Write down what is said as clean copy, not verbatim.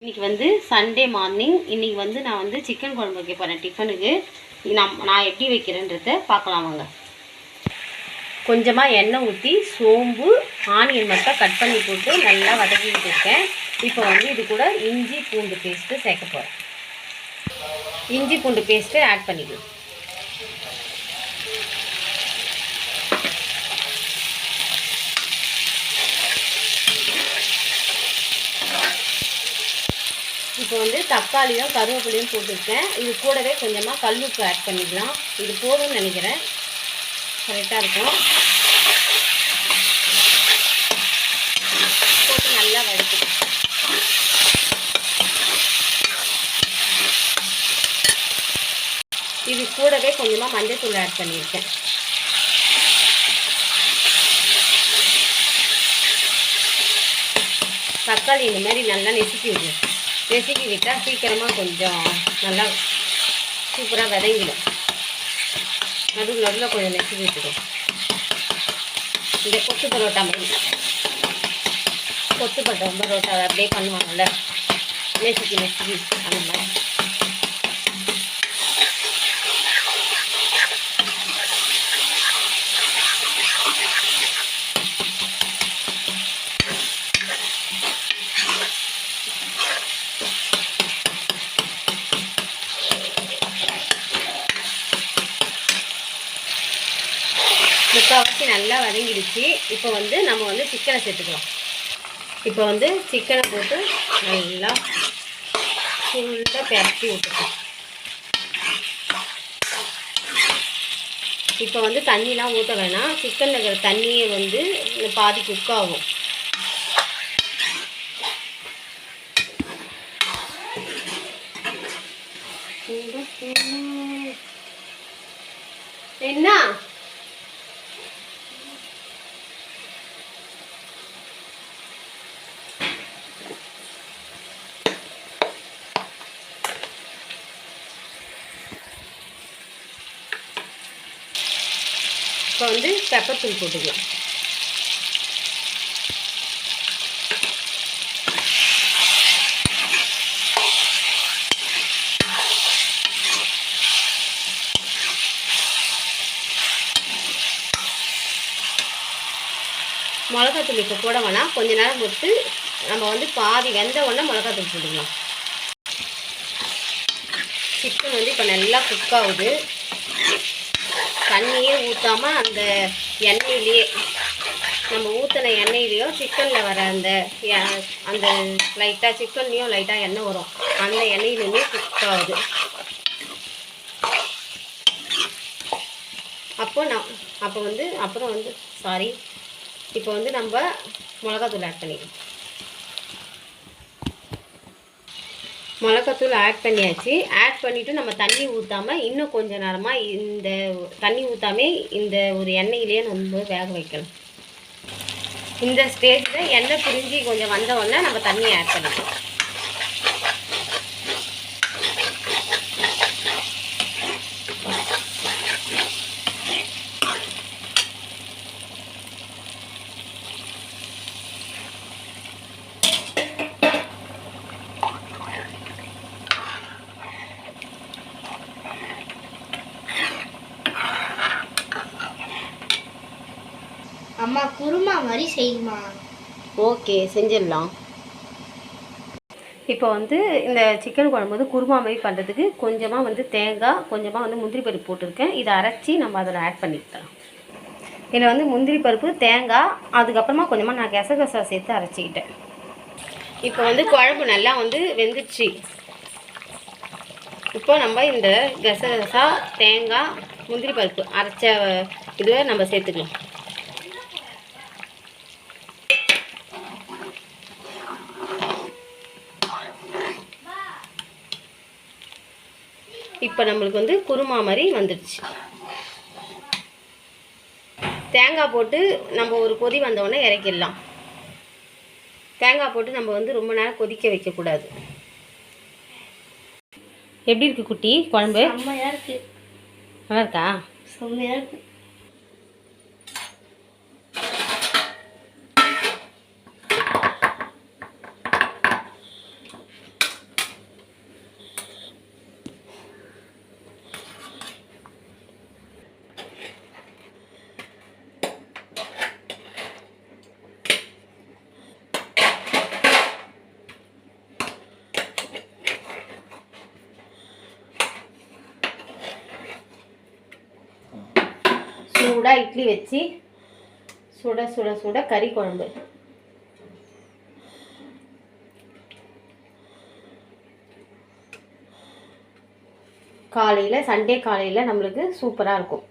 இன்றைக்கி வந்து Sunday morning. இன்றைக்கி வந்து நான் வந்து சிக்கன் குழம்பு வைக்க போகிறேன் டிஃபனுக்கு. நான் எப்படி வைக்கிறேன்றதை பார்க்கலாம் வாங்க. கொஞ்சமாக எண்ணெய் ஊற்றி சோம்பு ஆனியன் மட்டும் கட் பண்ணி போட்டு நல்லா வதக்கிட்டு இருக்கேன். இப்போ வந்து இது கூட இஞ்சி பூண்டு பேஸ்ட்டு சேர்க்க போகிறேன். இஞ்சி பூண்டு பேஸ்ட்டு ஆட் பண்ணிக்கலாம். இப்போ வந்து தக்காளியும் கருவேப்பிலையும் போட்டுருக்கேன். இது கூடவே கொஞ்சமாக கல்லுப்பு ஆட் பண்ணிக்கலாம். இது போதும்னு நினைக்கிறேன், கரெக்டாக இருக்கும். போட்டு நல்லா வதக்கிக்கலாம். இது கூடவே கொஞ்சமாக மஞ்சள்தூள் ஆட் பண்ணியிருக்கேன். தக்காளி இந்த மாதிரி நல்லா நெசுக்கி விடுங்க. நெசுக்கி விட்டால் சீக்கிரமாக கொஞ்சம் நல்லா சூப்பராக வதங்கிடும். நடுவில் நடுவில் கொஞ்சம் நெசுக்கி விட்டுடும். இந்த கொத்து பரோட்டா மாதிரி கொத்து பரோட்டா அப்படியே பண்ணுவாங்கள்ல, நெசுக்கி அந்த மாதிரி. முக்கால்வாசி நல்லா வதங்கிடுச்சு. இப்போ வந்து நம்ம வந்து சிக்கனை சேர்த்துக்கலாம். இப்போ வந்து சிக்கனை போட்டு நல்லா ஃபுல்லாக பரட்டி விட்டுக்கலாம். இப்போ வந்து தண்ணிலாம் ஊற்ற வேணாம். சிக்கனில் இருக்கிற தண்ணியை வந்து பாதி குக் ஆகும். என்ன இப்போ வந்து பெப்பர் தூள் போட்டுக்கலாம். மிளகாத்தூள் இப்போ போட வேணாம், கொஞ்ச நேரம் போட்டு நம்ம வந்து பாதி வெந்த உடனே மிளகாத்தூள் போட்டுக்கலாம். சிக்கன் வந்து இப்போ நல்லா குக் ஆகுது. தண்ணியே ஊற்றாமல் அந்த எண்ணெயிலேயே, நம்ம ஊற்றின எண்ணெயிலையும் சிக்கனில் வர அந்த லைட்டாக சிக்கன்லேயும் லைட்டாக எண்ணெய் வரும், அந்த எண்ணெயிலுமே குக் ஆகுது. இப்போ வந்து நம்ம மிளகாத்தூள் ஆட் பண்ணிக்கலாம். மிளகாத்தூள் ஆட் பண்ணியாச்சு. ஆட் பண்ணிவிட்டு நம்ம தண்ணி ஊற்றாமல் இன்னும் கொஞ்சம் நேரமாக இந்த தண்ணி ஊற்றாமே இந்த ஒரு எண்ணெயிலேயே நம்ம வேக வைக்கலாம். இந்த ஸ்டேஜில் எண்ணெய் பிரிஞ்சு கொஞ்சம் வந்த உடனே நம்ம தண்ணியை ஆட் பண்ணிக்கலாம். அம்மா குருமா மாதிரி செய்யுமா? ஓகே, செஞ்சிடலாம். இப்போ வந்து இந்த சிக்கன் குழம்பு வந்து குருமா மாதிரி பண்ணுறதுக்கு கொஞ்சமாக வந்து தேங்காய், கொஞ்சமாக வந்து முந்திரி பருப்பு போட்டிருக்கேன். இதை அரைச்சி நம்ம அதில் ஆட் பண்ணிக்கலாம். இதில் வந்து முந்திரி பருப்பு, தேங்காய், அதுக்கப்புறமா கொஞ்சமாக நான் கசகசா சேர்த்து அரைச்சிக்கிட்டேன். இப்போ வந்து குழம்பு நல்லா வந்து வெந்துடுச்சு. இப்போ நம்ம இந்த கசகசா, தேங்காய், முந்திரி பருப்பு அரைச்ச இதுவை நம்ம சேர்த்துக்கலாம். இப்போ நம்மளுக்கு வந்து குருமா மாதிரி வந்துடுச்சு. தேங்காய் போட்டு நம்ம ஒரு கொதி வந்தோடனே இறக்கிடலாம். தேங்காய் போட்டு நம்ம வந்து ரொம்ப நேரம் கொதிக்க வைக்கக்கூடாது. எப்படி இருக்குது குட்டி குழம்பு? செம்மையாக இருக்குது. நல்லா இருக்கா? செம்மையாக இருக்குது. சூடாக இட்லி வச்சு சுட சுட சுட கறி குழம்பு. காலையில் சண்டே காலையில் நம்மளுக்கு சூப்பராக இருக்கும்.